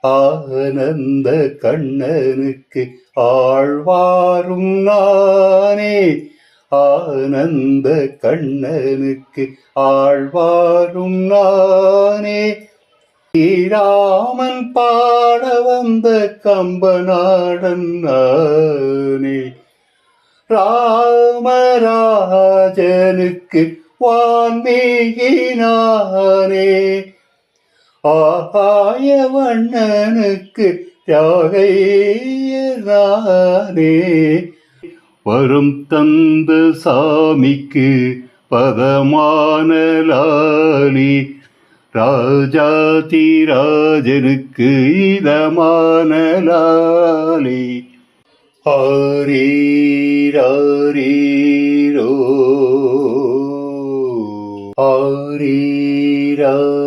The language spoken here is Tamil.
ஆனந்த கண்ணனுக்கு ஆழ்வாரும் நானே. ஆனந்த கண்ணனுக்கு ஆழ்வாரும் நானே. ஸ்ரீராமன் பாட வந்த கம்பநாடன் நானே. ராமராஜனுக்கு வான்மீகினானே. ஆகாய வண்ணனுக்கு தியாகையனானே. வரும் தந்த சாமிக்கு பதமானலாலி. ராஜாதி ராஜனுக்கு இதமானலாலி. ஆரீரோ ஆரீரோ